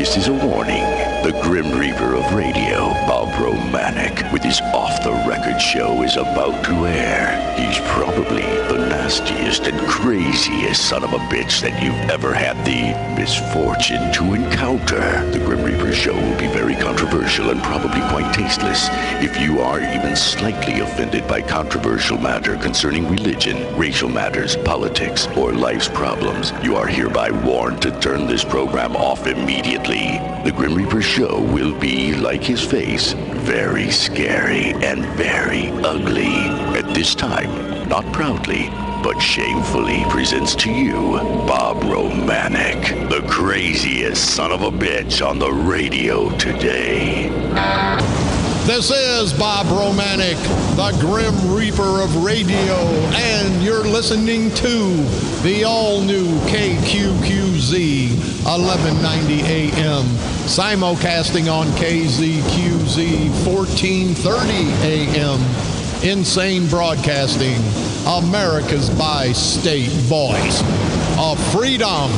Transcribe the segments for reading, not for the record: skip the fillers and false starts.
This is a warning. The Grim Reaper of radio, Bob Romanik, with his off-the-record show is about to air. He's probably the nastiest and craziest son of a bitch that you've ever had the misfortune to encounter. The Grim Reaper show will be very controversial and probably quite tasteless. If you are even slightly offended by controversial matter concerning religion, racial matters, politics, or life's problems, you are hereby warned to turn this program off immediately. The Grim Reaper show will be, like his face, very scary and very ugly. At this time, not proudly, but shamefully presents to you Bob Romanik, the craziest son of a bitch on the radio today. This is Bob Romanik, the Grim Reaper of radio, and you're listening to the all-new KQQZ 1190 AM, simulcasting on KZQZ 1430 AM. Insane Broadcasting, America's bi-state voice of freedom,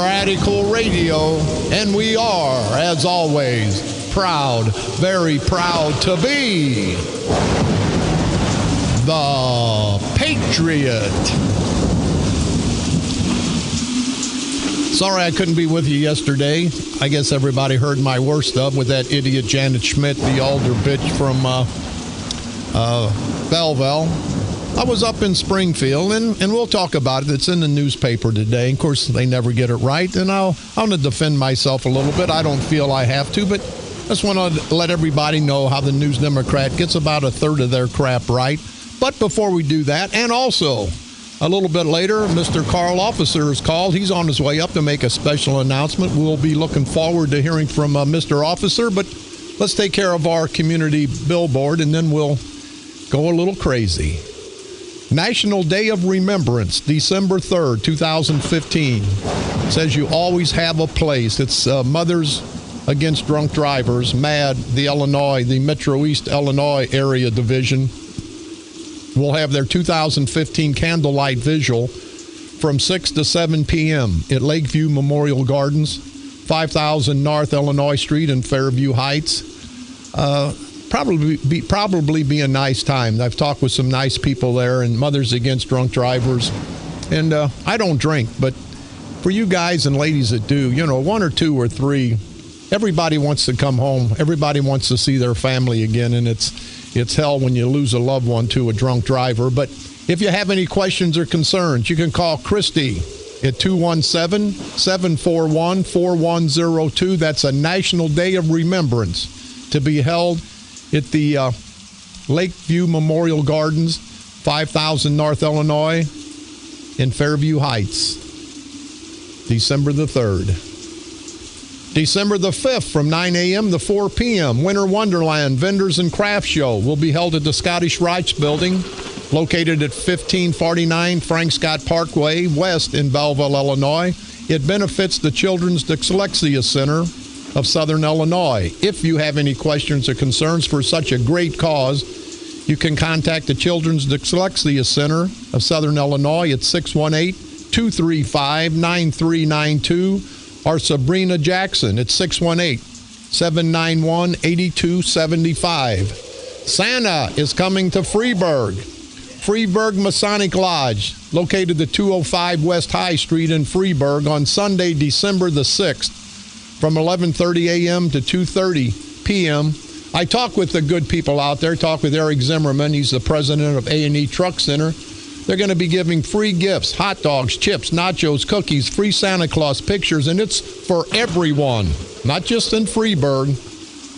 radical radio, and we are, as always, proud, very proud to be the Patriot. Sorry I couldn't be with you yesterday. I guess everybody heard my worst of with that idiot Janet Schmidt, the older bitch from Belleville. I was up in Springfield, and we'll talk about it. It's in the newspaper today. Of course, they never get it right, and I'm going to defend myself a little bit. I don't feel I have to, but I just want to let everybody know how the News Democrat gets about a third of their crap right. But before we do that, and also a little bit later, Mr. Carl Officer is called. He's on his way up to make a special announcement. We'll be looking forward to hearing from Mr. Officer, but let's take care of our community billboard, and then we'll go a little crazy. National Day of Remembrance, December 3rd, 2015. It says you always have a place. It's Mothers Against Drunk Drivers, MAD, the Metro East Illinois Area Division, will have their 2015 candlelight vigil from 6 to 7 p.m. at Lakeview Memorial Gardens, 5000 North Illinois Street in Fairview Heights. Probably be a nice time. I've talked with some nice people there, and Mothers Against Drunk Drivers. And I don't drink, but for you guys and ladies that do, one or two or three, everybody wants to come home. Everybody wants to see their family again, and it's hell when you lose a loved one to a drunk driver. But if you have any questions or concerns, you can call Christy at 217-741-4102. That's a National Day of Remembrance to be held at the Lakeview Memorial Gardens, 5000 North Illinois in Fairview Heights, December the 3rd. December the 5th from 9 a.m. to 4 p.m., Winter Wonderland Vendors and Craft Show will be held at the Scottish Rites Building, located at 1549 Frank Scott Parkway West in Belleville, Illinois. It benefits the Children's Dyslexia Center of Southern Illinois. If you have any questions or concerns for such a great cause, you can contact the Children's Dyslexia Center of Southern Illinois at 618-235-9392 or Sabrina Jackson at 618-791-8275. Santa is coming to Freeburg Masonic Lodge, located at 205 West High Street in Freeburg on Sunday, December the 6th, from 11:30 a.m. to 2:30 p.m. I talked with the good people out there, talked with Eric Zimmerman. He's the president of A&E Truck Center. They're going to be giving free gifts, hot dogs, chips, nachos, cookies, free Santa Claus pictures, and it's for everyone, not just in Freeburg.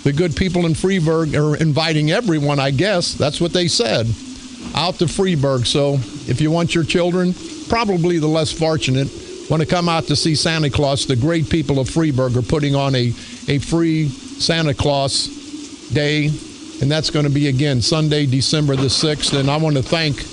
The good people in Freeburg are inviting everyone, I guess. That's what they said, out to Freeburg. So if you want your children, probably the less fortunate, want to come out to see Santa Claus, the great people of Freeburg are putting on a free Santa Claus Day, and that's going to be, again, Sunday, December the 6th. And I want to thank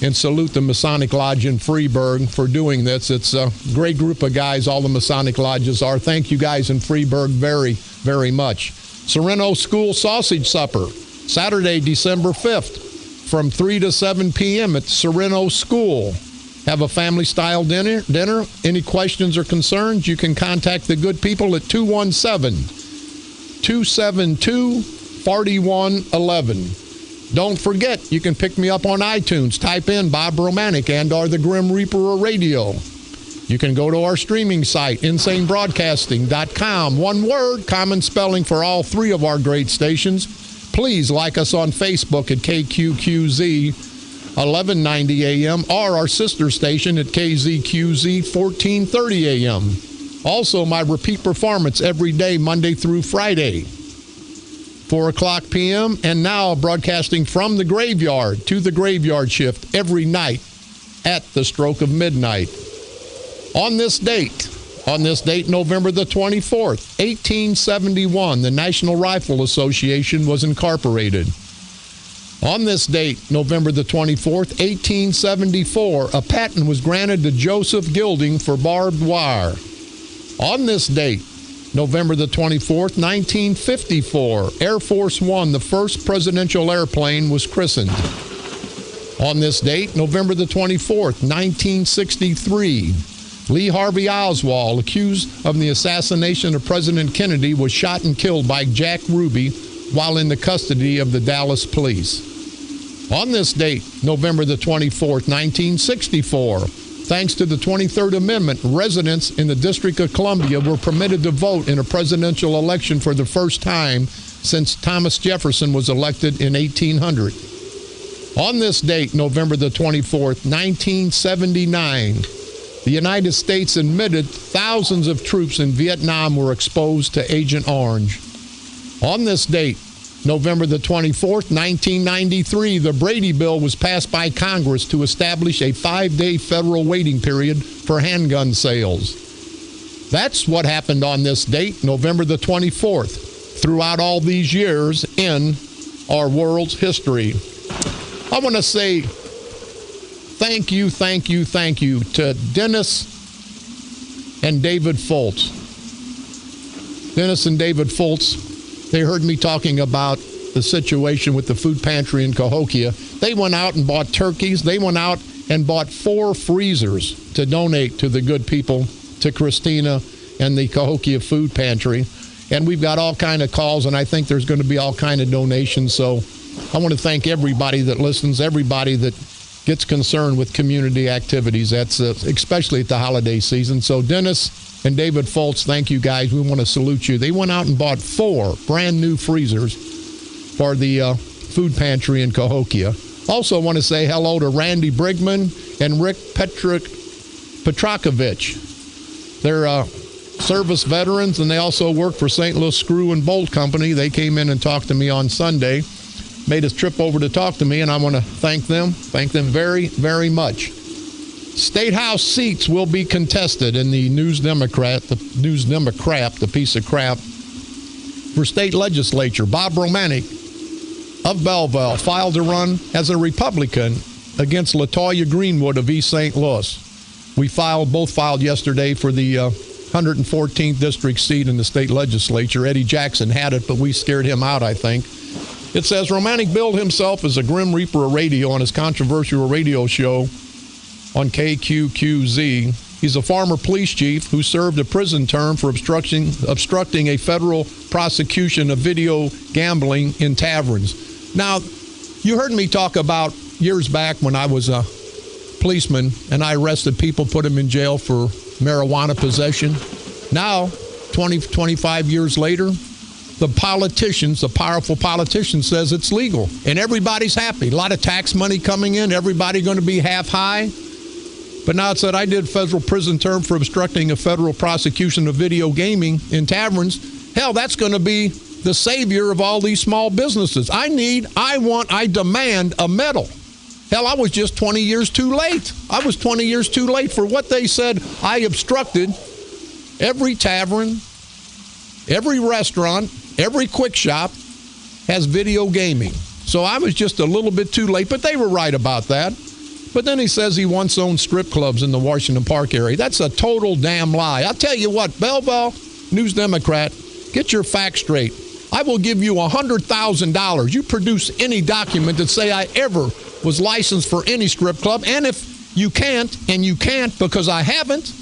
and salute the Masonic Lodge in Freeburg for doing this. It's a great group of guys, all the Masonic Lodges are. Thank you guys in Freeburg very, very much. Sereno School Sausage Supper, Saturday, December 5th, from 3 to 7 p.m. at Sereno School. Have a family-style dinner. Any questions or concerns, you can contact the good people at 217-272-4111. Don't forget, you can pick me up on iTunes. Type in Bob Romanik and/or the Grim Reaper of Radio. You can go to our streaming site, insanebroadcasting.com. One word, common spelling for all three of our great stations. Please like us on Facebook at KQQZ 1190 AM or our sister station at KZQZ 1430 AM. Also, my repeat performance every day, Monday through Friday, 4 o'clock p.m. And now broadcasting from the graveyard to the graveyard shift every night at the stroke of midnight. On this date, November the 24th, 1871, the National Rifle Association was incorporated. On this date, November the 24th, 1874, a patent was granted to Joseph Gilding for barbed wire. On this date, November the 24th, 1954, Air Force One, the first presidential airplane, was christened. On this date, November the 24th, 1963, Lee Harvey Oswald, accused of the assassination of President Kennedy, was shot and killed by Jack Ruby while in the custody of the Dallas police. On this date, November the 24th, 1964, thanks to the 23rd Amendment, residents in the District of Columbia were permitted to vote in a presidential election for the first time since Thomas Jefferson was elected in 1800. On this date, November the 24th, 1979, the United States admitted thousands of troops in Vietnam were exposed to Agent Orange. On this date, November the 24th, 1993, the Brady Bill was passed by Congress to establish a 5-day federal waiting period for handgun sales. That's what happened on this date, November the 24th, throughout all these years in our world's history. I want to say thank you to Dennis and David Foltz. Dennis and David Foltz, they heard me talking about the situation with the food pantry in Cahokia. They went out and bought turkeys. They went out and bought 4 freezers to donate to the good people, to Christina and the Cahokia food pantry. And we've got all kind of calls, and I think there's going to be all kind of donations. So I want to thank everybody that listens, everybody that gets concerned with community activities. That's especially at the holiday season. So Dennis and David Foltz, thank you guys. We want to salute you. They went out and bought 4 brand new freezers for the food pantry in Cahokia. Also want to say hello to Randy Brigman and Rick Petrakovich. They're service veterans, and they also work for St. Louis Screw and Bolt Company. They came in and talked to me on Sunday, made a trip over to talk to me, and I want to thank them very, very much. State House seats will be contested in the News Democrat, the piece of crap, for state legislature. Bob Romanik of Belleville filed to run as a Republican against LaToya Greenwood of East St. Louis. We both filed yesterday for the 114th district seat in the state legislature. Eddie Jackson had it, but we scared him out, I think. It says Romanik billed himself as a Grim Reaper of radio on his controversial radio show on KQQZ. He's a former police chief who served a prison term for obstructing a federal prosecution of video gambling in taverns. Now, you heard me talk about years back when I was a policeman and I arrested people, put them in jail for marijuana possession. Now, 25 years later, the powerful politician says it's legal, and everybody's happy. A lot of tax money coming in, everybody going to be half high. But now it said I did federal prison term for obstructing a federal prosecution of video gaming in taverns. Hell, that's going to be the savior of all these small businesses. I demand a medal. Hell, I was just 20 years too late. I was 20 years too late for what they said. I obstructed every tavern, every restaurant, every quick shop has video gaming. So I was just a little bit too late, but they were right about that. But then he says he once owned strip clubs in the Washington Park area. That's a total damn lie. I'll tell you what, Belleville, News Democrat, get your facts straight. I will give you $100,000. You produce any document that say I ever was licensed for any strip club. And if You can't, and you can't because I haven't.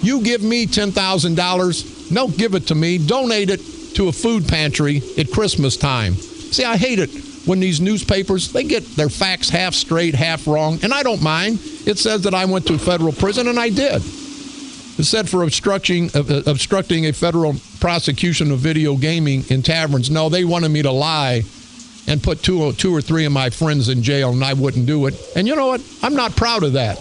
You give me $10,000, don't give it to me. Donate it to a food pantry at Christmas time. See, I hate it when these newspapers, they get their facts half straight, half wrong, and I don't mind. It says that I went to federal prison, and I did. It said for obstructing a federal prosecution of video gaming in taverns. No, they wanted me to lie and put two or three of my friends in jail, and I wouldn't do it. And you know what? I'm not proud of that.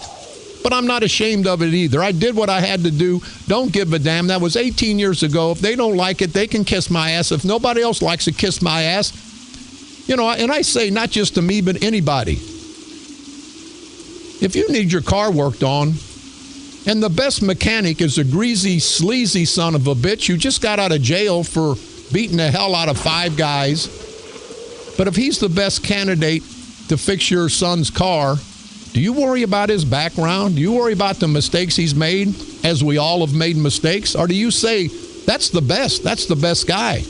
But I'm not ashamed of it either. I did what I had to do. Don't give a damn. That was 18 years ago. If they don't like it, they can kiss my ass. If nobody else likes it, kiss my ass. You know, and I say not just to me, but anybody. If you need your car worked on, and the best mechanic is a greasy, sleazy son of a bitch who just got out of jail for beating the hell out of 5 guys. But if he's the best candidate to fix your son's car, do you worry about his background? Do you worry about the mistakes he's made, as we all have made mistakes? Or do you say, that's the best guy?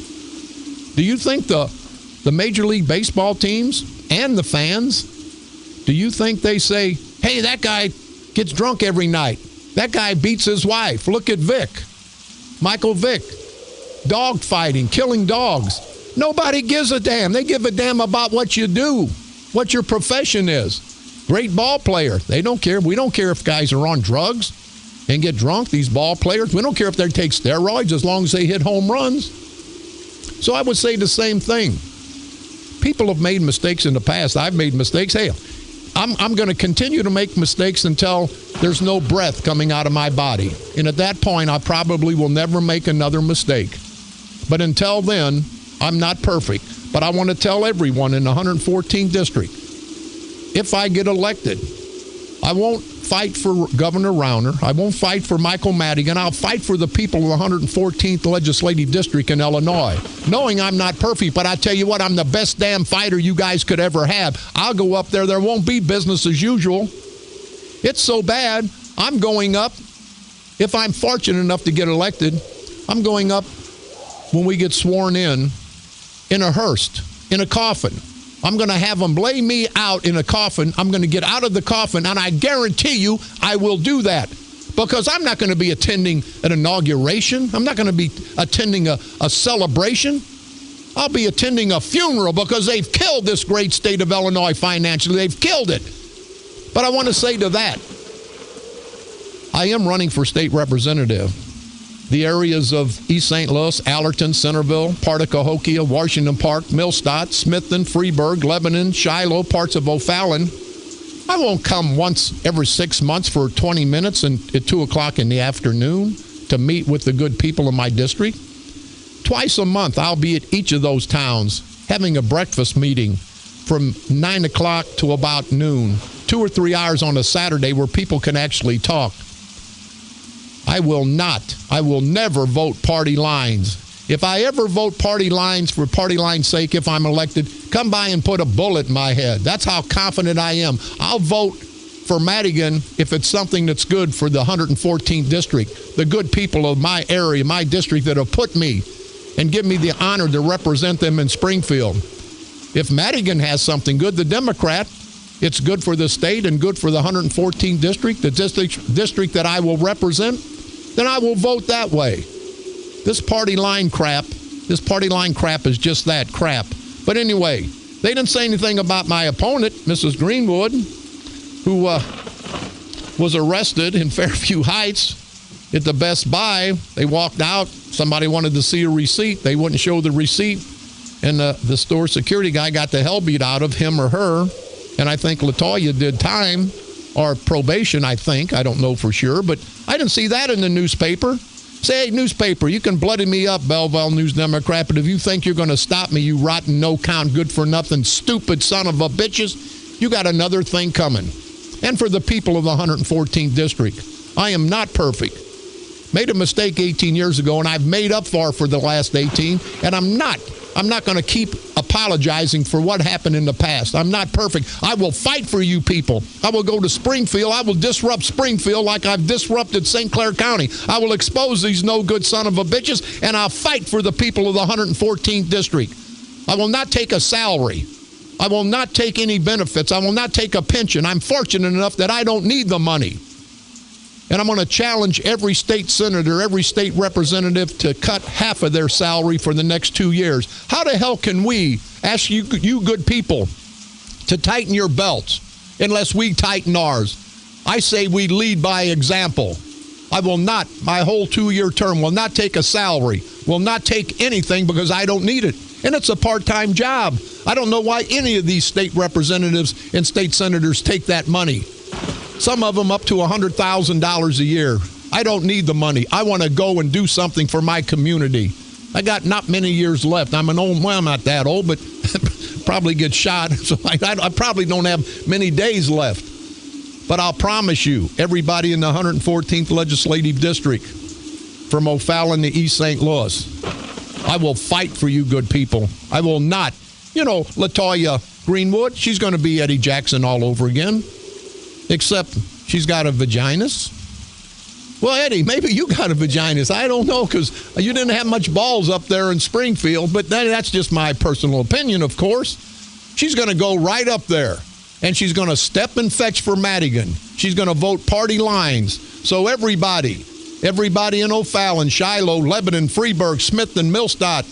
Do you think the Major League Baseball teams and the fans, do you think they say, hey, that guy gets drunk every night? That guy beats his wife. Look at Vic. Michael Vick. Dog fighting, killing dogs. Nobody gives a damn. They give a damn about what you do, what your profession is. Great ball player. They don't care. We don't care if guys are on drugs and get drunk, these ball players. We don't care if they take steroids as long as they hit home runs. So I would say the same thing. People have made mistakes in the past. I've made mistakes. Hey, I'm going to continue to make mistakes until there's no breath coming out of my body. And at that point, I probably will never make another mistake. But until then, I'm not perfect. But I want to tell everyone in the 114th district, if I get elected, I won't fight for Governor Rauner. I won't fight for Michael Madigan. I'll fight for the people of the 114th Legislative District in Illinois, knowing I'm not perfect. But I tell you what, I'm the best damn fighter you guys could ever have. I'll go up there. There won't be business as usual. It's so bad, I'm going up. If I'm fortunate enough to get elected, I'm going up when we get sworn in a hearse, in a coffin. I'm going to have them lay me out in a coffin. I'm going to get out of the coffin, and I guarantee you I will do that because I'm not going to be attending an inauguration. I'm not going to be attending a celebration. I'll be attending a funeral because they've killed this great state of Illinois financially. They've killed it. But I want to say to that, I am running for state representative. The areas of East St. Louis, Allerton, Centerville, part of Cahokia, Washington Park, Millstadt, Smithton, Freeburg, Lebanon, Shiloh, parts of O'Fallon. I won't come once every 6 months for 20 minutes and at 2 o'clock in the afternoon to meet with the good people of my district. Twice a month, I'll be at each of those towns having a breakfast meeting from 9 o'clock to about noon, 2 or 3 hours on a Saturday where people can actually talk. I will never vote party lines. If I ever vote party lines for party line's sake, if I'm elected, come by and put a bullet in my head. That's how confident I am. I'll vote for Madigan if it's something that's good for the 114th district, the good people of my area, my district that have put me and give me the honor to represent them in Springfield. If Madigan has something good, the Democrat, it's good for the state and good for the 114th district, the district that I will represent, then I will vote that way. This party line crap is just that crap. But anyway, they didn't say anything about my opponent, Mrs. Greenwood, who was arrested in Fairview Heights at the Best Buy. They walked out. Somebody wanted to see a receipt. They wouldn't show the receipt. And the store security guy got the hell beat out of him or her. And I think LaToya did time or probation, I think. I don't know for sure. But I didn't see that in the newspaper. Say, hey, newspaper, you can bloody me up, Belleville News Democrat, but if you think you're going to stop me, you rotten, no-count, good-for-nothing, stupid son of a bitches, you got another thing coming. And for the people of the 114th District, I am not perfect. Made a mistake 18 years ago, and I've made up for the last 18, and I'm not going to keep apologizing for what happened in the past. I'm not perfect. I will fight for you people. I will go to Springfield. I will disrupt Springfield like I've disrupted St. Clair County. I will expose these no-good son of a bitches, and I'll fight for the people of the 114th District. I will not take a salary. I will not take any benefits. I will not take a pension. I'm fortunate enough that I don't need the money. And I'm going to challenge every state senator, every state representative to cut half of their salary for the next 2 years. How the hell can we ask you good people to tighten your belts unless we tighten ours? I say we lead by example. I will not, my whole 2-year term, will not take a salary, will not take anything because I don't need it. And it's a part-time job. I don't know why any of these state representatives and state senators take that money. Some of them up to $100,000 a year. I don't need the money. I want to go and do something for my community. I got not many years left. I'm not that old, but probably get shot. So I probably don't have many days left. But I'll promise you, everybody in the 114th Legislative District, from O'Fallon to East St. Louis, I will fight for you good people. I will not. You know, LaToya Greenwood, she's going to be Eddie Jackson all over again, except she's got a vaginas. Well, Eddie, maybe you got a vaginas. I don't know, because you didn't have much balls up there in Springfield, but that's just my personal opinion, of course. She's going to go right up there, and she's going to step and fetch for Madigan. She's going to vote party lines. So everybody in O'Fallon, Shiloh, Lebanon, Freeburg, Smithton, Millstadt,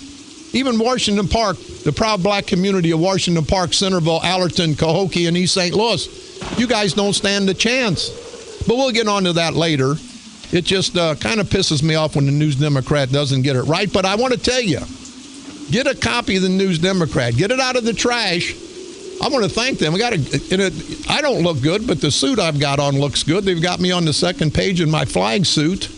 even Washington Park, the proud black community of Washington Park, Centerville, Allerton, Cahokia, and East St. Louis, you guys don't stand a chance. But we'll get on to that later. It just kind of pisses me off when the News Democrat doesn't get it right. But I want to tell you, get a copy of the News Democrat. Get it out of the trash. I want to thank them. I don't look good, but the suit I've got on looks good. They've got me on the second page in my flag suit.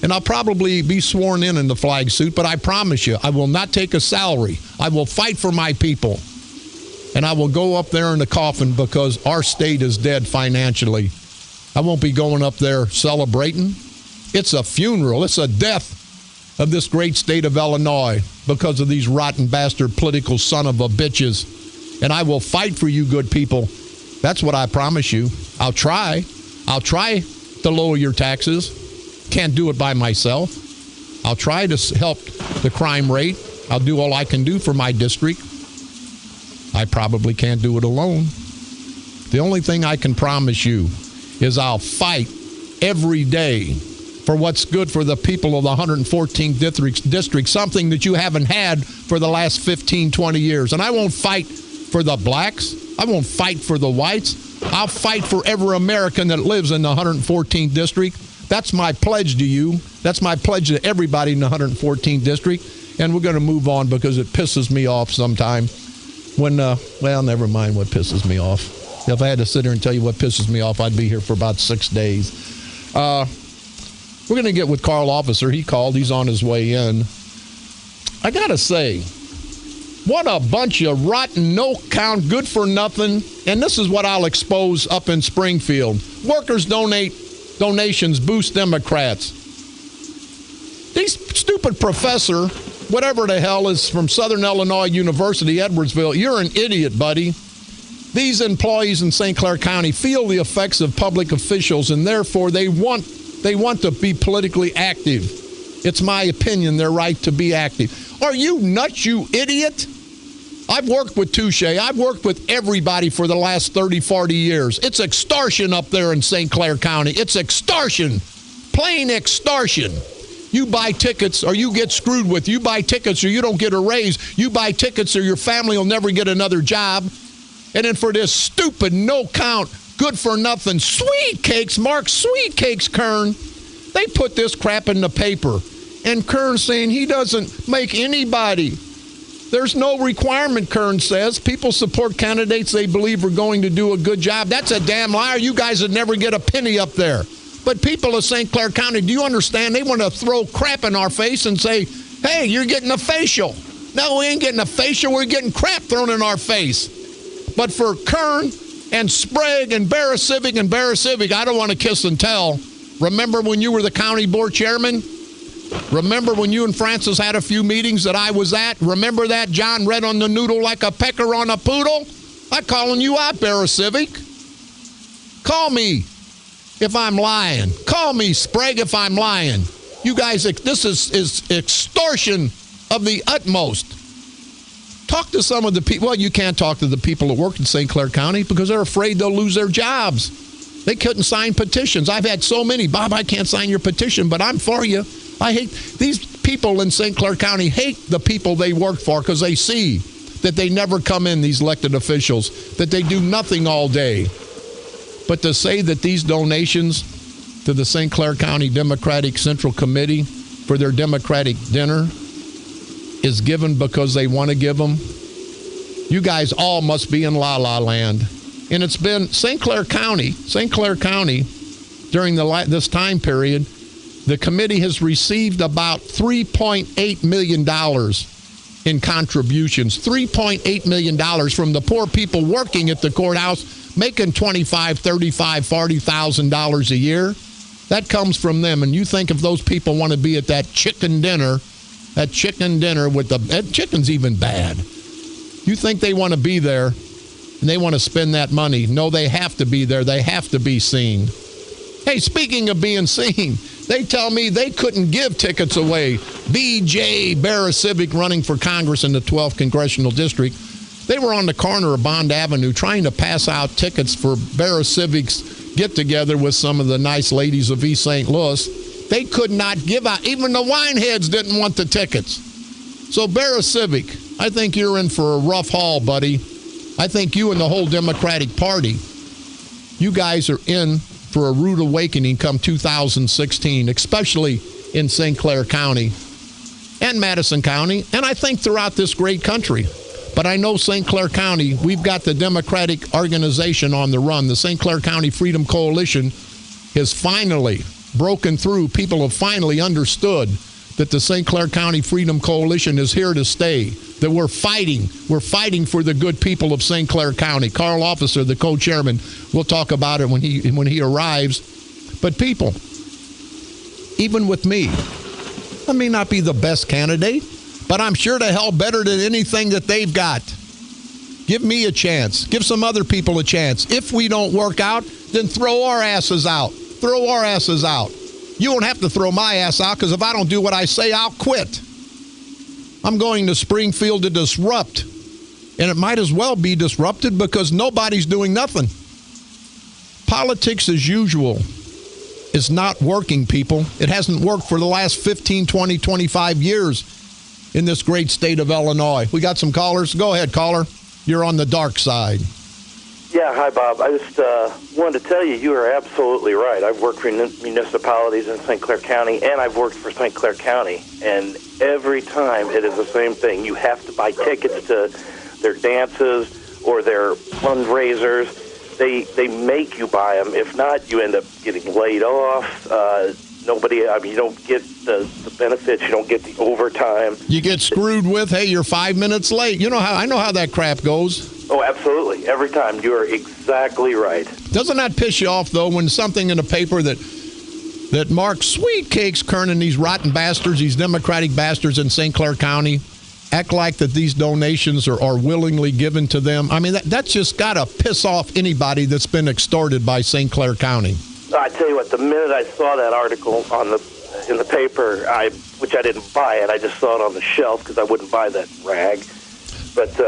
And I'll probably be sworn in the flag suit, but I promise you, I will not take a salary. I will fight for my people. And I will go up there in the coffin because our state is dead financially. I won't be going up there celebrating. It's a funeral. It's a death of this great state of Illinois because of these rotten bastard political son of a bitches. And I will fight for you good people. That's what I promise you. I'll try. I'll try to lower your taxes. Can't do it by myself. I'll try to help the crime rate. I'll do all I can do for my district. I probably can't do it alone. The only thing I can promise you is I'll fight every day for what's good for the people of the 114th district, something that you haven't had for the last 15, 20 years. And I won't fight for the blacks. I won't fight for the whites. I'll fight for every American that lives in the 114th district. That's my pledge to you. That's my pledge to everybody in the 114th district. And we're going to move on because it pisses me off sometime when, well, never mind what pisses me off. If I had to sit here and tell you what pisses me off, I'd be here for about 6 days. We're going to get with Carl Officer. He called. He's on his way in. I got to say, what a bunch of rotten, no-count, good-for-nothing. And this is what I'll expose up in Springfield. Workers donations boost Democrats. These stupid professor, whatever the hell is from Southern Illinois University, Edwardsville, you're an idiot, buddy. These employees in St. Clair County feel the effects of public officials, and therefore they want to be politically active. It's my opinion they're right to be active. Are you nuts, you idiot? I've worked with Touche. I've worked with everybody for the last 30, 40 years. It's extortion up there in St. Clair County. It's extortion. Plain extortion. You buy tickets or you get screwed with. You buy tickets or you don't get a raise. You buy tickets or your family will never get another job. And then for this stupid, no-count, good-for-nothing sweet cakes, Mark Sweet Cakes, Kern, they put this crap in the paper. And Kern's saying he doesn't make anybody. There's no requirement, Kern says. People support candidates they believe are going to do a good job. That's a damn liar. You guys would never get a penny up there. But people of St. Clair County, do you understand? They want to throw crap in our face and say, hey, you're getting a facial. No, we ain't getting a facial. We're getting crap thrown in our face. But for Kern and Sprague and Barra Civic, I don't want to kiss and tell. Remember when you were the county board chairman? Remember when you and Francis had a few meetings that I was at? Remember that John read on the noodle like a pecker on a poodle? I'm calling you out, Barra Civic. Call me if I'm lying. Call me, Sprague, if I'm lying. You guys, this is extortion of the utmost. Talk to some of the people. Well, you can't talk to the people that work in St. Clair County because they're afraid they'll lose their jobs. They couldn't sign petitions. I've had so many. Bob, I can't sign your petition, but I'm for you. I hate these people in St. Clair County hate the people they work for because they see that they never come in, these elected officials, that they do nothing all day. But to say that these donations to the St. Clair County Democratic Central Committee for their Democratic dinner is given because they want to give them, you guys all must be in la-la land. And it's been St. Clair County, during this time period, the committee has received about $3.8 million in contributions. $3.8 million from the poor people working at the courthouse, making $25,000, $35,000, $40,000 a year. That comes from them. And you think if those people want to be at that chicken dinner with that chicken's even bad. You think they want to be there and they want to spend that money? No, they have to be there. They have to be seen. Hey, speaking of being seen, they tell me they couldn't give tickets away. BJ Barra Civic running for Congress in the 12th Congressional District. They were on the corner of Bond Avenue trying to pass out tickets for Barra Civic's get-together with some of the nice ladies of East St. Louis. They could not give out. Even the wineheads didn't want the tickets. So Barra Civic, I think you're in for a rough haul, buddy. I think you and the whole Democratic Party, you guys are in for a rude awakening come 2016, especially in St. Clair County and Madison County, and I think throughout this great country. But I know St. Clair County, we've got the Democratic organization on the run. The St. Clair County Freedom Coalition has finally broken through. People have finally understood that the St. Clair County Freedom Coalition is here to stay, that we're fighting. We're fighting for the good people of St. Clair County. Carl Officer, the co-chairman, we'll talk about it when he arrives. But people, even with me, I may not be the best candidate, but I'm sure to hell better than anything that they've got. Give me a chance. Give some other people a chance. If we don't work out, then throw our asses out. Throw our asses out. You won't have to throw my ass out because if I don't do what I say, I'll quit. I'm going to Springfield to disrupt. And it might as well be disrupted because nobody's doing nothing. Politics as usual is not working, people. It hasn't worked for the last 15, 20, 25 years in this great state of Illinois. We got some callers. Go ahead, caller. You're on the dark side. Yeah, hi, Bob. I just wanted to tell you, you are absolutely right. I've worked for municipalities in St. Clair County, and I've worked for St. Clair County, and every time it is the same thing. You have to buy tickets to their dances or their fundraisers. They make you buy them. If not, you end up getting laid off. You don't get the benefits. You don't get the overtime. You get screwed with, hey, you're 5 minutes late. I know how that crap goes. Oh, absolutely. Every time. You are exactly right. Doesn't that piss you off, though, when something in the paper that Mark Sweet Cakes Kernan, these rotten bastards, these Democratic bastards in St. Clair County, act like that these donations are willingly given to them? I mean, that's just got to piss off anybody that's been extorted by St. Clair County. I tell you what, the minute I saw that article in the paper, which I didn't buy it, I just saw it on the shelf because I wouldn't buy that rag. But,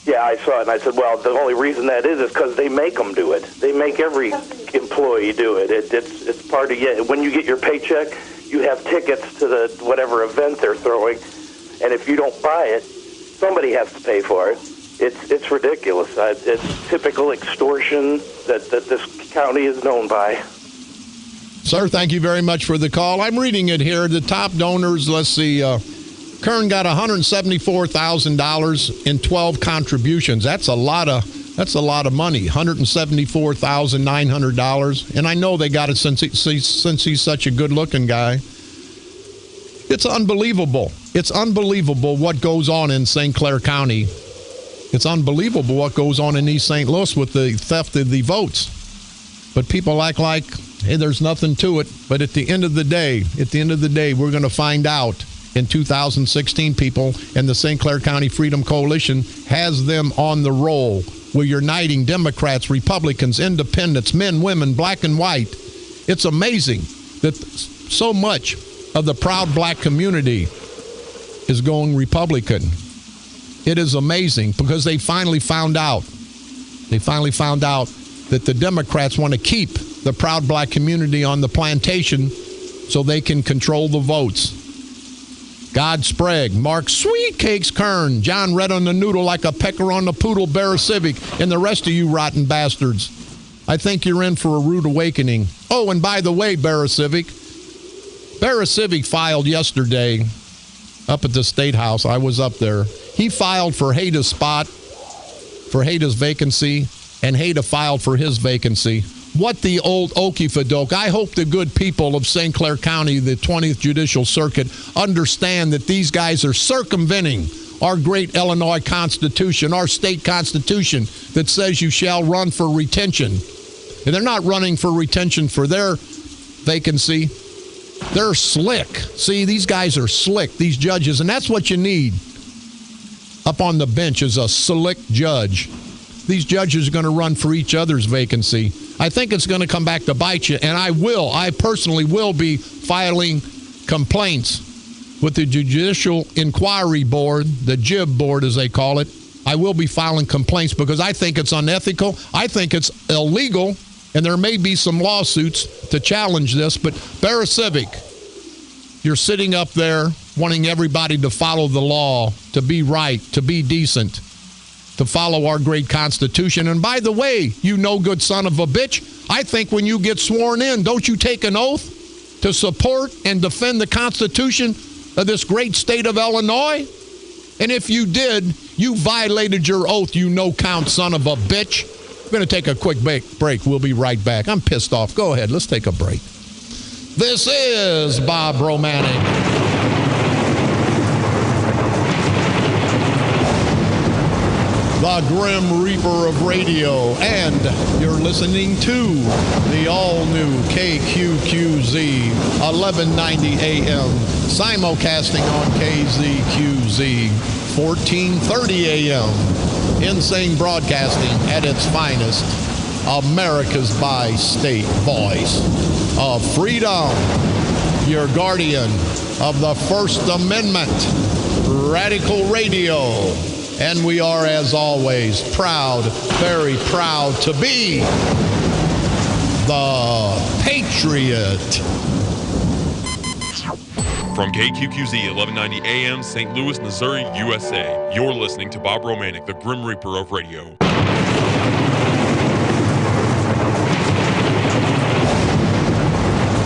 I saw it and I said, well, the only reason that is because they make them do it. They make every employee do it. It's part of when you get your paycheck, you have tickets to the whatever event they're throwing, and if you don't buy it, somebody has to pay for it. It's ridiculous. It's typical extortion that this county is known by. Sir, thank you very much for the call. I'm reading it here. The top donors, let's see, Kern got $174,000 in 12 contributions. That's a lot of money, $174,900. And I know they got it since he's such a good-looking guy. It's unbelievable. It's unbelievable what goes on in St. Clair County. It's unbelievable what goes on in East St. Louis with the theft of the votes. But people act like, hey, there's nothing to it. But at the end of the day, we're going to find out in 2016, people, and the St. Clair County Freedom Coalition has them on the roll. We're uniting Democrats, Republicans, independents, men, women, black and white. It's amazing that so much of the proud black community is going Republican. It is amazing because they finally found out. They finally found out that the Democrats want to keep the proud black community on the plantation so they can control the votes. God Sprague, Mark Sweet Cakes Kern, John Red on the Noodle like a pecker on the poodle, Bear Civic, and the rest of you rotten bastards. I think you're in for a rude awakening. Oh, and by the way, Bear Civic filed yesterday up at the State House. I was up there. He filed for Hayda's spot, for Hayda's vacancy, and Hayda filed for his vacancy. What the old okey-fadoke. I hope the good people of St. Clair County, the 20th Judicial Circuit, understand that these guys are circumventing our great Illinois Constitution, our state constitution that says you shall run for retention. And they're not running for retention for their vacancy. They're slick. See, these guys are slick, these judges, and that's what you need up on the bench is a slick judge. These judges are going to run for each other's vacancy. I think it's going to come back to bite you, and I personally will be filing complaints with the Judicial Inquiry Board, the JIB board as they call it. I will be filing complaints because I think it's unethical. I think it's illegal, and there may be some lawsuits to challenge this, but Bear Civic, you're sitting up there wanting everybody to follow the law, to be right, to be decent, to follow our great Constitution. And by the way, you no good son of a bitch, I think when you get sworn in, don't you take an oath to support and defend the Constitution of this great state of Illinois? And if you did, you violated your oath, you no-count son of a bitch. We're going to take a quick break. We'll be right back. I'm pissed off. Go ahead. Let's take a break. This is Bob Romanik. The Grim Reaper of Radio, and you're listening to the all-new KQQZ 1190 AM, simulcasting on KZQZ 1430 AM. Insane broadcasting at its finest, America's by-state voice of freedom, your guardian of the First Amendment, Radical Radio. And we are, as always, proud, very proud to be the Patriot. From KQQZ 1190 AM, St. Louis, Missouri, USA, you're listening to Bob Romanik, the Grim Reaper of Radio.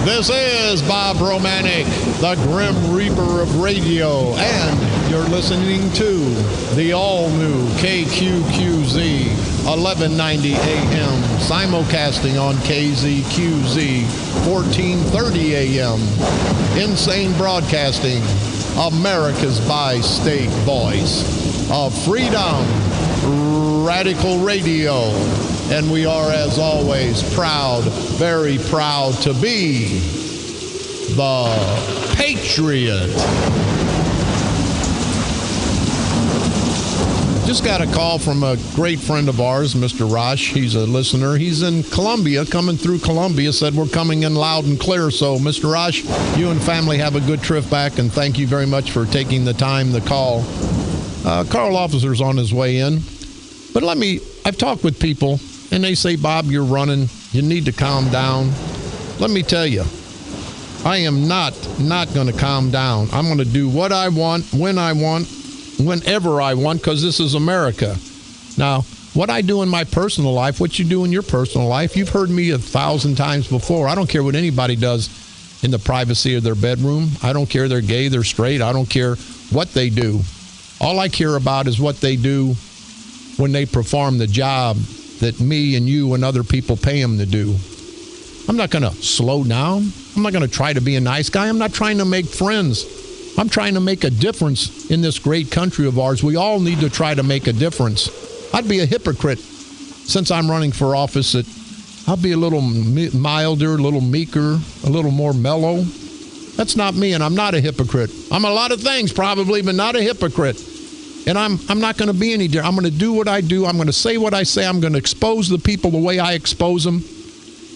This is Bob Romanik, the Grim Reaper of Radio, and you're listening to the all-new KQQZ 1190 AM, simulcasting on KZQZ 1430 AM. Insane broadcasting, America's by-state voice of freedom, Radical Radio. And we are, as always, proud, very proud to be the Patriot. Just got a call from a great friend of ours, Mr. Rosh. He's a listener. He's in Columbia, coming through Columbia, said we're coming in loud and clear. So, Mr. Rosh, you and family have a good trip back, and thank you very much for taking the time to call. Carl Officer's on his way in. But I've talked with people, and they say, Bob, you're running. You need to calm down. Let me tell you, I am not going to calm down. I'm going to do what I want, when I want, whenever I want, because this is America. Now, what I do in my personal life, what you do in your personal life, you've heard me 1,000 times before. I don't care what anybody does in the privacy of their bedroom. I don't care they're gay, they're straight. I don't care what they do. All I care about is what they do when they perform the job that me and you and other people pay them to do. I'm not going to slow down. I'm not going to try to be a nice guy. I'm not trying to make friends. I'm trying to make a difference in this great country of ours. We all need to try to make a difference. I'd be a hypocrite since I'm running for office that I'll be a little milder, a little meeker, a little more mellow. That's not me, and I'm not a hypocrite. I'm a lot of things probably, but not a hypocrite. And I'm not going to be any different. I'm going to do what I do. I'm going to say what I say. I'm going to expose the people the way I expose them.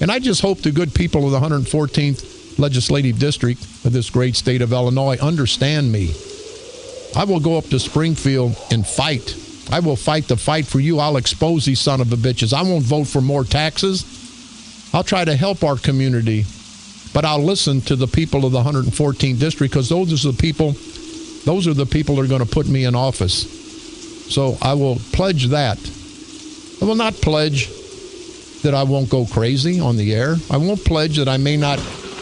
And I just hope the good people of the 114th Legislative District of this great state of Illinois understand me. I will go up to Springfield and fight. I will fight the fight for you. I'll expose these son of a bitches. I won't vote for more taxes. I'll try to help our community, but I'll listen to the people of the 114th district, because those are the people that are going to put me in office. So I will pledge that. I will not pledge that I won't go crazy on the air. I won't pledge that I may not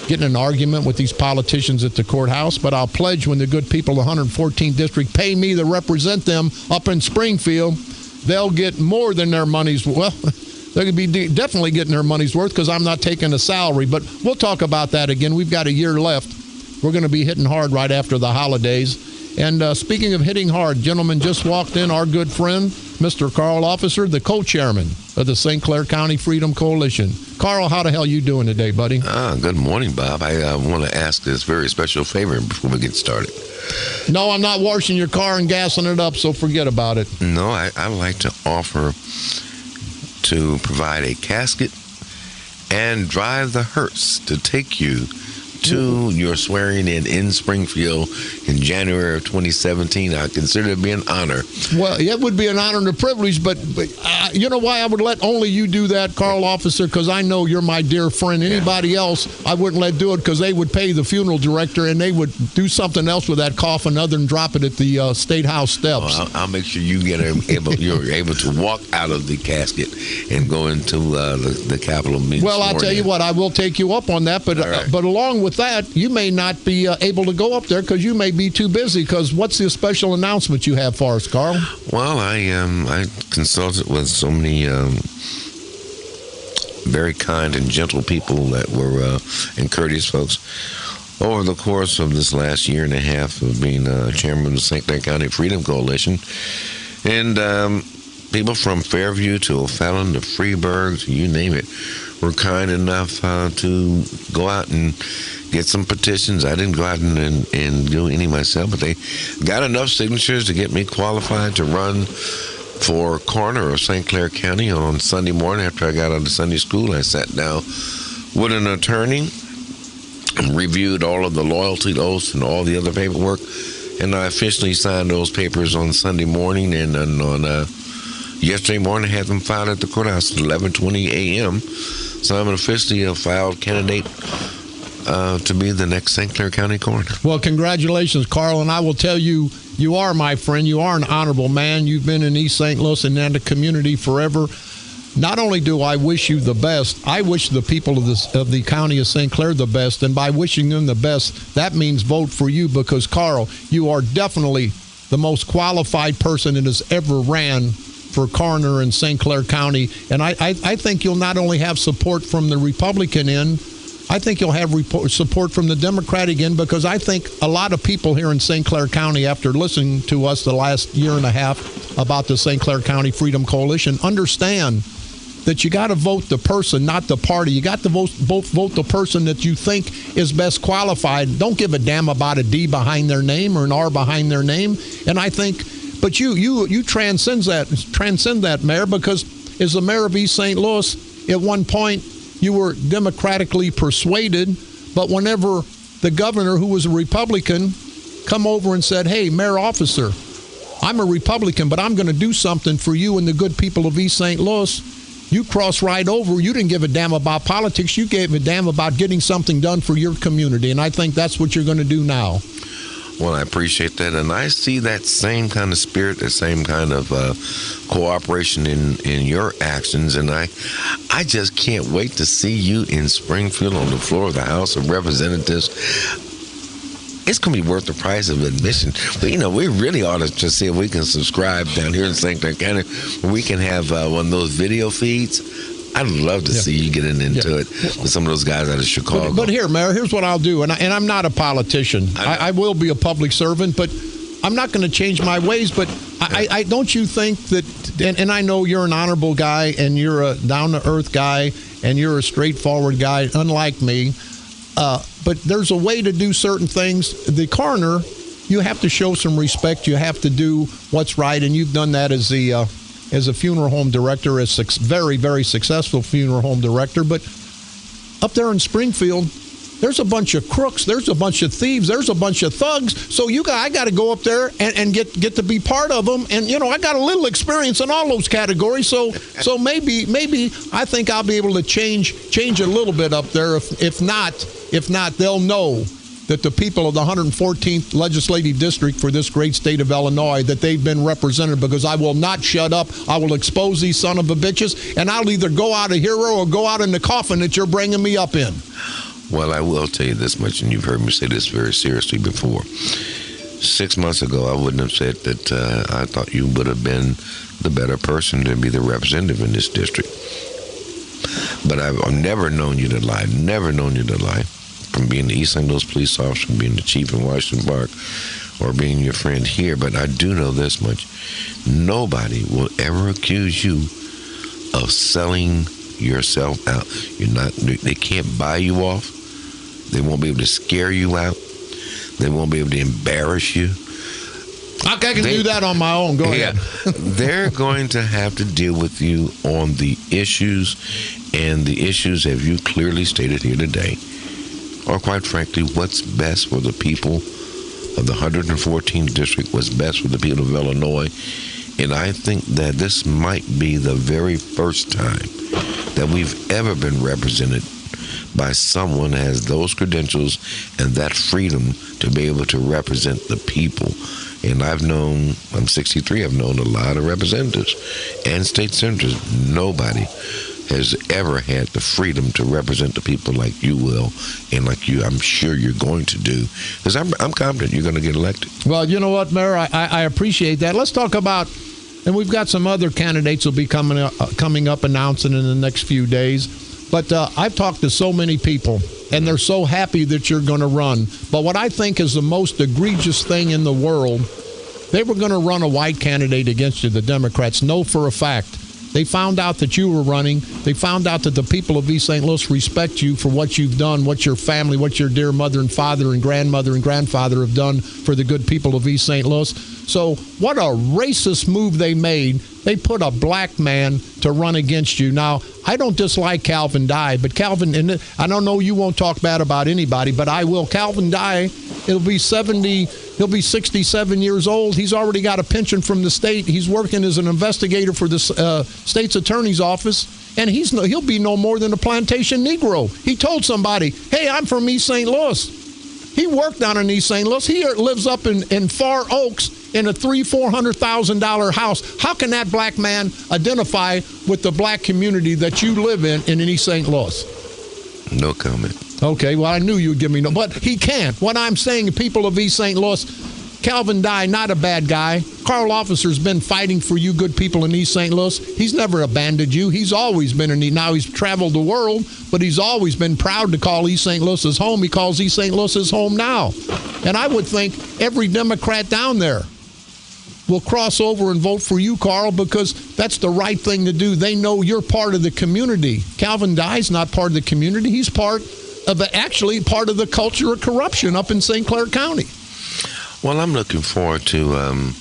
get in an argument with these politicians at the courthouse, but I'll pledge when the good people of the 114th district pay me to represent them up in Springfield, they'll get more than their money's worth. Well, they're going to be definitely getting their money's worth, because I'm not taking a salary. But we'll talk about that again. We've got a year left. We're going to be hitting hard right after the holidays. And speaking of hitting hard, gentlemen, just walked in our good friend, Mr. Carl Officer, the co-chairman of the St. Clair County Freedom Coalition. Carl, how the hell you doing today, buddy? Good morning, Bob. I want to ask this very special favor before we get started. No, I'm not washing your car and gassing it up, so forget about it. No, I'd like to offer to provide a casket and drive the hearse to take you to your swearing in Springfield in January of 2017. I consider it to be an honor. Well, it would be an honor and a privilege, but you know why I would let only you do that, Carl Officer? Because I know you're my dear friend. Anybody else, I wouldn't let do it, because they would pay the funeral director and they would do something else with that coffin other than drop it at the State House steps. Well, I'll make sure you're able to walk out of the casket and go into the Capitol meeting. Well, I'll tell you what, I will take you up on that, but but along with that, you may not be able to go up there because you may be too busy. Because what's the special announcement you have for us, Carl? Well, I consulted with so many very kind and gentle people that were and courteous folks over the course of this last year and a half of being chairman of the St. Clair County Freedom Coalition, and people from Fairview to O'Fallon to Freeburg to you name it were kind enough to go out and get some petitions. I didn't go out and do any myself, but they got enough signatures to get me qualified to run for coroner of St. Clair County on Sunday morning. After I got out of Sunday school, I sat down with an attorney and reviewed all of the loyalty oaths and all the other paperwork, and I officially signed those papers on Sunday morning, and on yesterday morning I had them filed at the courthouse at 11:20 a.m., so I'm an officially a filed candidate to be the next St. Clair County coroner. Well, congratulations, Carl, and I will tell you, you are my friend. You are an honorable man. You've been in East St. Louis and in the community forever. Not only do I wish you the best, I wish the people of the county of St. Clair the best, and by wishing them the best, that means vote for you, because, Carl, you are definitely the most qualified person that has ever ran for coroner in St. Clair County. And I think you'll not only have support from the Republican end, I think you'll have support from the Democratic end, because I think a lot of people here in St. Clair County, after listening to us the last year and a half about the St. Clair County Freedom Coalition, understand that you got to vote the person, not the party. You got to vote the person that you think is best qualified. Don't give a damn about a D behind their name or an R behind their name. And I think, but you transcend that, Mayor, because as the mayor of East St. Louis, at one point you were democratically persuaded, but whenever the governor, who was a Republican, come over and said, "Hey, Mayor Officer, I'm a Republican, but I'm going to do something for you and the good people of East St. Louis," you crossed right over. You didn't give a damn about politics. You gave a damn about getting something done for your community, and I think that's what you're going to do now. Well, I appreciate that, and I see that same kind of spirit, that same kind of cooperation in your actions, and I just can't wait to see you in Springfield on the floor of the House of Representatives. It's going to be worth the price of admission. But, we really ought to just see if we can subscribe down here in St. Clair County, where we can have one of those video feeds. I'd love to see you getting into it with some of those guys out of Chicago. But here, Mayor, here's what I'll do. And I'm not a politician. I will be a public servant, but I'm not going to change my ways. But I don't you think that, and I know you're an honorable guy, and you're a down-to-earth guy, and you're a straightforward guy, unlike me. But there's a way to do certain things. The coroner, you have to show some respect. You have to do what's right, and you've done that as a funeral home director, as very, very successful funeral home director. But up there in Springfield, there's a bunch of crooks, there's a bunch of thieves, there's a bunch of thugs. So I got to go up there and get to be part of them. And I got a little experience in all those categories. So maybe I think I'll be able to change a little bit up there. If not, they'll know that the people of the 114th Legislative District for this great state of Illinois, that they've been represented, because I will not shut up. I will expose these son of a bitches, and I'll either go out a hero or go out in the coffin that you're bringing me up in. Well, I will tell you this much, and you've heard me say this very seriously before. 6 months ago, I wouldn't have said that I thought you would have been the better person to be the representative in this district. But I've never known you to lie, from being the East St. Louis police officer, from being the chief in Washington Park, or being your friend here. But I do know this much. Nobody will ever accuse you of selling yourself out. They can't buy you off. They won't be able to scare you out. They won't be able to embarrass you. I can do that on my own. Go ahead. They're going to have to deal with you on the issues, and the issues, as you clearly stated here today, are, quite frankly, what's best for the people of the 114th district, what's best for the people of Illinois. And I think that this might be the very first time that we've ever been represented by someone that has those credentials and that freedom to be able to represent the people. And I'm 63, I've known a lot of representatives and state senators. Nobody has ever had the freedom to represent the people like you will, and like I'm sure you're going to do, because I'm confident you're going to get elected. Well, you know what, Mayor, I appreciate that. Let's talk about, and we've got some other candidates will be coming up announcing in the next few days. But I've talked to so many people, and they're so happy that you're going to run. But what I think is the most egregious thing in the world, they were going to run a white candidate against you, the Democrats, know for a fact. They found out that you were running. They found out that the people of East St. Louis respect you for what you've done, what your family, what your dear mother and father and grandmother and grandfather have done for the good people of East St. Louis. So what a racist move they made. They put a black man to run against you. Now, I don't dislike Calvin Dye, but Calvin, and I don't know, you won't talk bad about anybody, but I will. Calvin Dye, he'll be 67 years old. He's already got a pension from the state. He's working as an investigator for the state's attorney's office, and he'll be no more than a plantation Negro. He told somebody, hey, I'm from East St. Louis. He worked down in East St. Louis. He lives up in Far Oaks in a $300,000-$400,000 house. How can that black man identify with the black community that you live in East St. Louis? No comment. Okay, well, I knew you'd give me no, but he can't. What I'm saying, people of East St. Louis, Calvin Dye, not a bad guy. Carl Officer's been fighting for you good people in East St. Louis. He's never abandoned you. He's always been now he's traveled the world, but he's always been proud to call East St. Louis his home. He calls East St. Louis his home now. And I would think every Democrat down there will cross over and vote for you, Carl, because that's the right thing to do. They know you're part of the community. Calvin Dye's not part of the community. He's part of the culture of corruption up in St. Clair County. Well, I'm looking forward to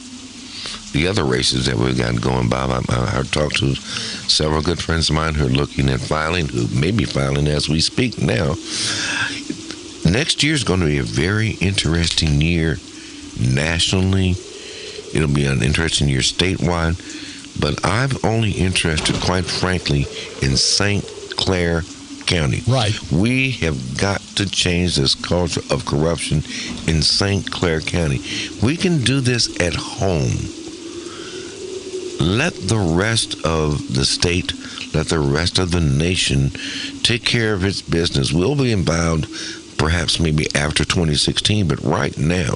the other races that we've got going, Bob. I've talked to several good friends of mine who are looking at filing, who may be filing as we speak now. Next year is going to be a very interesting year nationally. It'll be an interesting year statewide. But I'm only interested, quite frankly, in St. Clair County. Right. We have got to change this culture of corruption in St. Clair County. We can do this at home. Let the rest of the state, let the rest of the nation take care of its business. We'll be involved perhaps maybe after 2016, but right now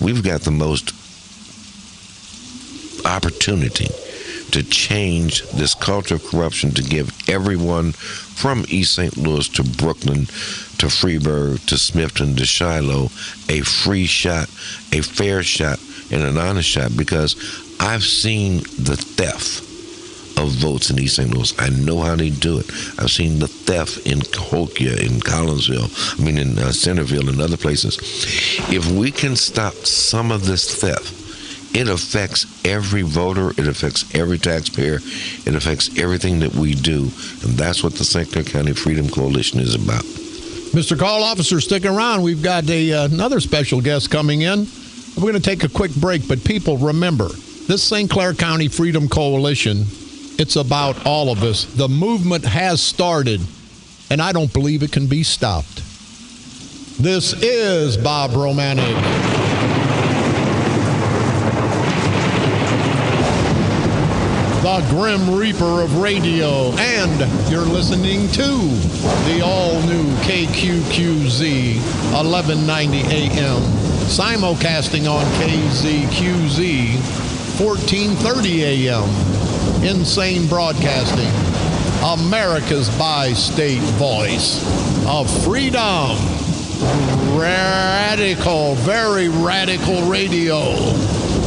we've got the most opportunity to change this culture of corruption, to give everyone from East St. Louis to Brooklyn to Freeburg to Smithton to Shiloh a free shot, a fair shot, and an honest shot, because I've seen the theft of votes in East St. Louis. I know how they do it. I've seen the theft in Cahokia, in Collinsville, in Centerville and other places. If we can stop some of this theft, it affects every voter. It affects every taxpayer. It affects everything that we do. And that's what the St. Clair County Freedom Coalition is about. Mr. Call Officer, stick around. We've got another special guest coming in. We're going to take a quick break, but people, remember, this St. Clair County Freedom Coalition, it's about all of us. The movement has started, and I don't believe it can be stopped. This is Bob Romanik. The Grim Reaper of radio, and you're listening to the all-new KQQZ 1190 AM, simulcasting on KZQZ 1430 AM, Insane Broadcasting, America's bi-state voice of freedom, radical, very radical radio,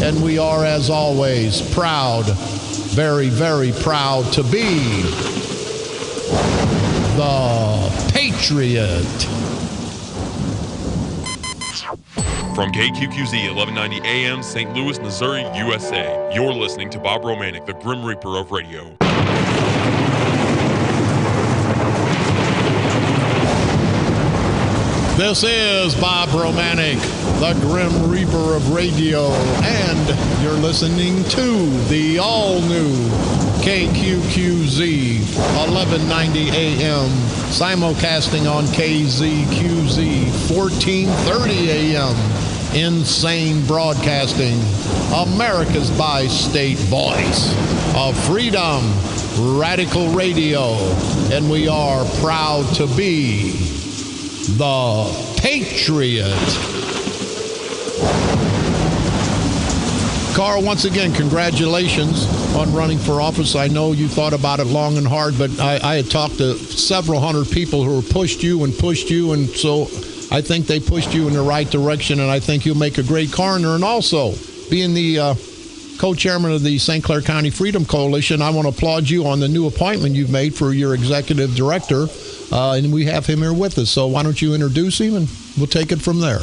and we are, as always, proud, very, very proud to be the Patriot. From KQQZ 1190 AM, St. Louis, Missouri, USA, you're listening to Bob Romanik, the Grim Reaper of radio. This is Bob Romanik, the Grim Reaper of radio, and you're listening to the all-new KQQZ 1190 AM, simulcasting on KZQZ 1430 AM, Insane Broadcasting, America's bi-state voice of freedom, radical radio, and we are proud to be the Patriot. Carl, once again, congratulations on running for office. I know you thought about it long and hard, but I had talked to several hundred people who pushed you, and so I think they pushed you in the right direction, and I think you'll make a great coroner. And also, being the co-chairman of the St. Clair County Freedom Coalition, I want to applaud you on the new appointment you've made for your executive director. And we have him here with us. So why don't you introduce him, and we'll take it from there.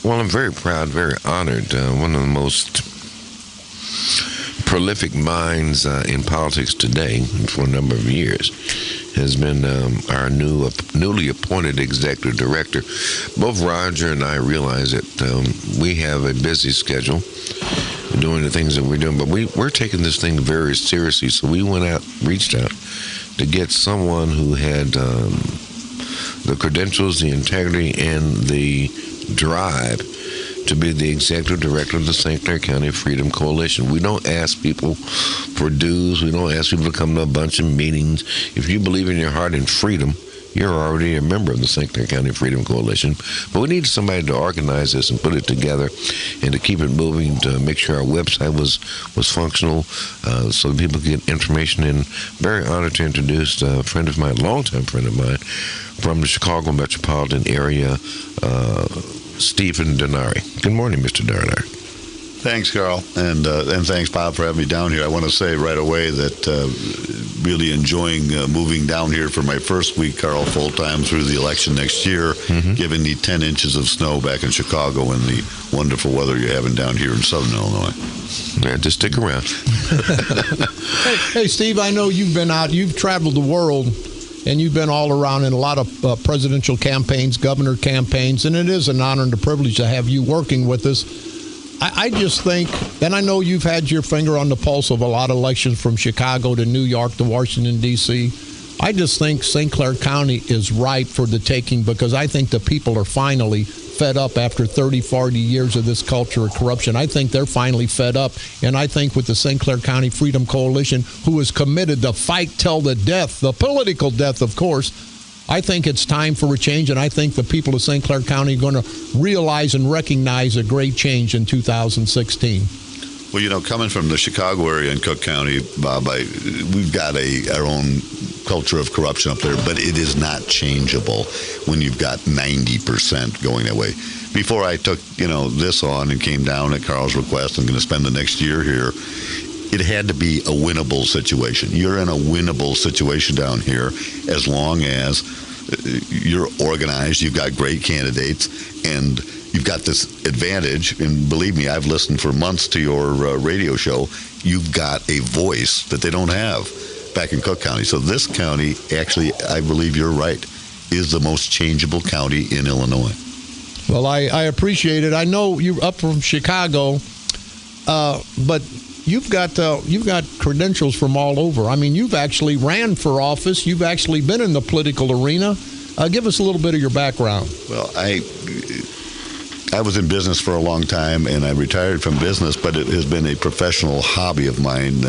Well, I'm very proud, very honored. One of the most prolific minds in politics today for a number of years has been our newly appointed executive director. Both Roger and I realize that we have a busy schedule doing the things that we're doing, but we're taking this thing very seriously. So we reached out to get someone who had the credentials, the integrity, and the drive to be the executive director of the St. Clair County Freedom Coalition. We don't ask people for dues. We don't ask people to come to a bunch of meetings. If you believe in your heart in freedom, you're already a member of the St. Clair County Freedom Coalition. But we need somebody to organize this and put it together and to keep it moving, to make sure our website was functional so that people get information in. Very honored to introduce a friend of mine, longtime friend of mine, from the Chicago metropolitan area, Stephen Denari. Good morning, Mr. Denari. Thanks, Carl, and thanks, Bob, for having me down here. I want to say right away that really enjoying moving down here for my first week, Carl, full-time through the election next year, given the 10 inches of snow back in Chicago and the wonderful weather you're having down here in southern Illinois. Yeah, just stick around. Hey, Steve, I know you've been out, you've traveled the world, and you've been all around in a lot of presidential campaigns, governor campaigns, and it is an honor and a privilege to have you working with us. I just think, and I know you've had your finger on the pulse of a lot of elections from Chicago to New York to Washington, D.C. I just think St. Clair County is ripe for the taking, because I think the people are finally fed up after 30, 40 years of this culture of corruption. I think they're finally fed up. And I think with the St. Clair County Freedom Coalition, who is committed to fight till the death, the political death, of course, I think it's time for a change, and I think the people of St. Clair County are going to realize and recognize a great change in 2016. Well, you know, coming from the Chicago area and Cook County, Bob, we've got our own culture of corruption up there, but it is not changeable when you've got 90% going that way. Before I took, this on and came down at Carl's request, I'm going to spend the next year here, it had to be a winnable situation. You're in a winnable situation down here as long as you're organized, you've got great candidates, and you've got this advantage. And believe me, I've listened for months to your radio show. You've got a voice that they don't have back in Cook County. So this county, actually, I believe you're right. is the most changeable county in Illinois. Well, I appreciate it. I know you're up from Chicago, but you've got credentials from all over. I mean, you've actually ran for office. You've actually been in the political arena. Give us a little bit of your background. Well, I was in business for a long time, and I retired from business, but it has been a professional hobby of mine,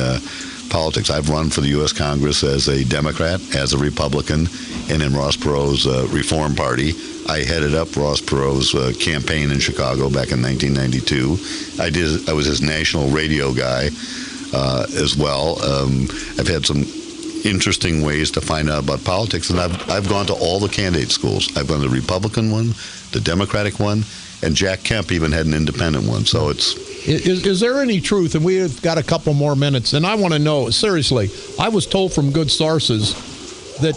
politics. I've run for the U.S. Congress as a Democrat, as a Republican, and in Ross Perot's Reform Party. I headed up Ross Perot's campaign in Chicago back in 1992. I was his national radio guy as well. I've had some interesting ways to find out about politics, and I've gone to all the candidate schools. I've gone to the Republican one, the Democratic one, and Jack Kemp even had an independent one. So it's... Is there any truth, and we've got a couple more minutes, and I want to know, seriously, I was told from good sources that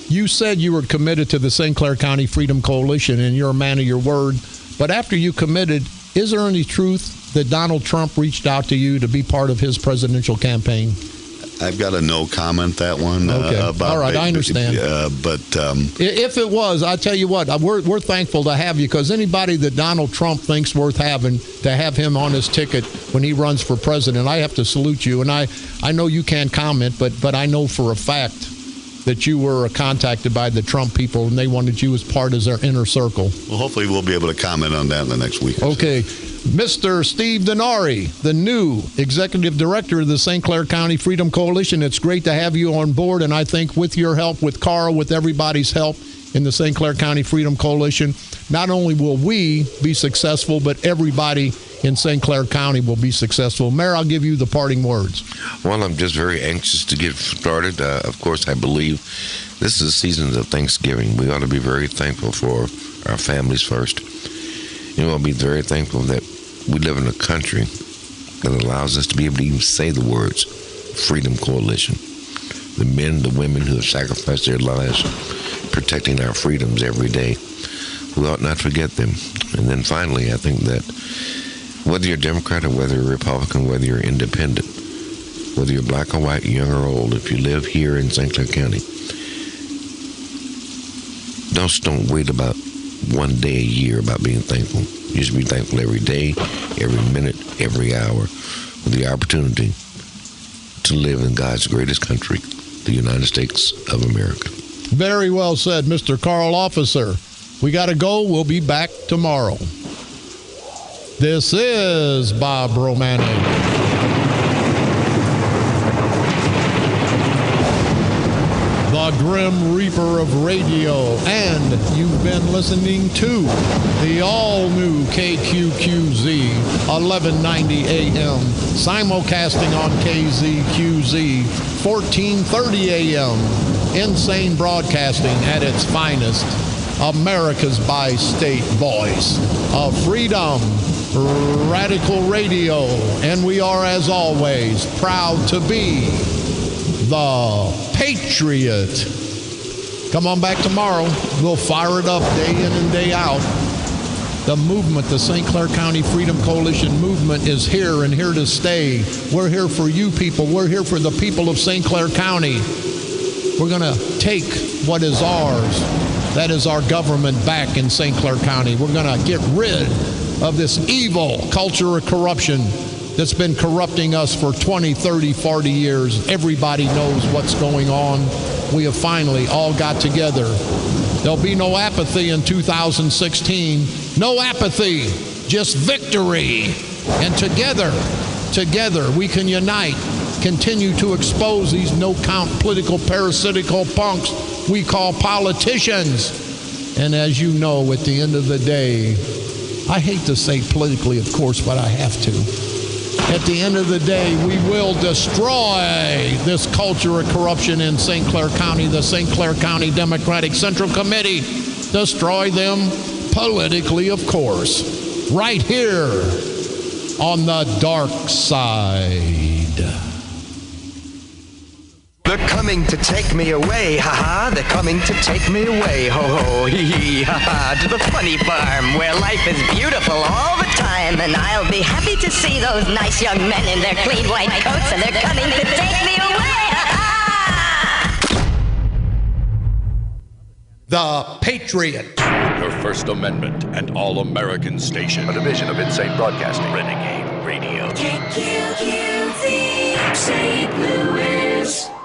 you said you were committed to the St. Clair County Freedom Coalition, and you're a man of your word, but after you committed, is there any truth that Donald Trump reached out to you to be part of his presidential campaign? I've got a no comment that one. Okay. All right, I understand. But if it was, I tell you what, we're thankful to have you, because anybody that Donald Trump thinks worth having, to have him on his ticket when he runs for president, I have to salute you. And I know you can't comment, but I know for a fact that you were contacted by the Trump people and they wanted you as part of their inner circle. Well, hopefully we'll be able to comment on that in the next week. Okay. Mr. Steve Denari, the new executive director of the St. Clair County Freedom Coalition. It's great to have you on board, and I think with your help, with Carl, with everybody's help in the St. Clair County Freedom Coalition, not only will we be successful, but everybody in St. Clair County will be successful. Mayor, I'll give you the parting words. Well, I'm just very anxious to get started. Of course, I believe this is a season of Thanksgiving. We ought to be very thankful for our families first. You know, I'll be very thankful that we live in a country that allows us to be able to even say the words Freedom Coalition. The men, the women who have sacrificed their lives protecting our freedoms every day, we ought not forget them. And then finally, I think that whether you're Democrat or whether you're Republican, whether you're independent, whether you're black or white, young or old, if you live here in St. Clair County, don't wait about one day a year about being thankful. You should be thankful every day, every minute, every hour, with the opportunity to live in God's greatest country, the United States of America. Very well said, Mr. Carl Officer. We got to go. We'll be back tomorrow. This is Bob Romanik. The Grim Reaper of Radio, and you've been listening to the all-new KQQZ 1190 AM, simulcasting on KZQZ 1430 AM, insane broadcasting at its finest, America's bi-state voice of freedom, radical radio, and we are, as always, proud to be the Patriot. Come on back tomorrow. We'll fire it up day in and day out. The movement, the St. Clair County Freedom Coalition movement, is here and here to stay. We're here for you people. We're here for the people of St. Clair County. We're going to take what is ours. That is our government back in St. Clair County. We're going to get rid of this evil culture of corruption that's been corrupting us for 20, 30, 40 years. Everybody knows what's going on. We have finally all got together. There'll be no apathy in 2016. No apathy, just victory. And together we can unite, continue to expose these no-count political parasitical punks we call politicians. And as you know, at the end of the day, I hate to say politically, of course, but I have to. At the end of the day, we will destroy this culture of corruption in St. Clair County, the St. Clair County Democratic Central Committee. Destroy them politically, of course, right here on the dark side. They're coming to take me away, ha-ha. They're coming to take me away, ho-ho, hee-hee, ha-ha. To the funny farm where life is beautiful all the time. And I'll be happy to see those nice young men in their clean white coats. And they're coming to take me away, ha-ha. The Patriot. Your First Amendment and All-American Station. A division of Insane Broadcasting. Renegade Radio. KQQZ, St. Louis.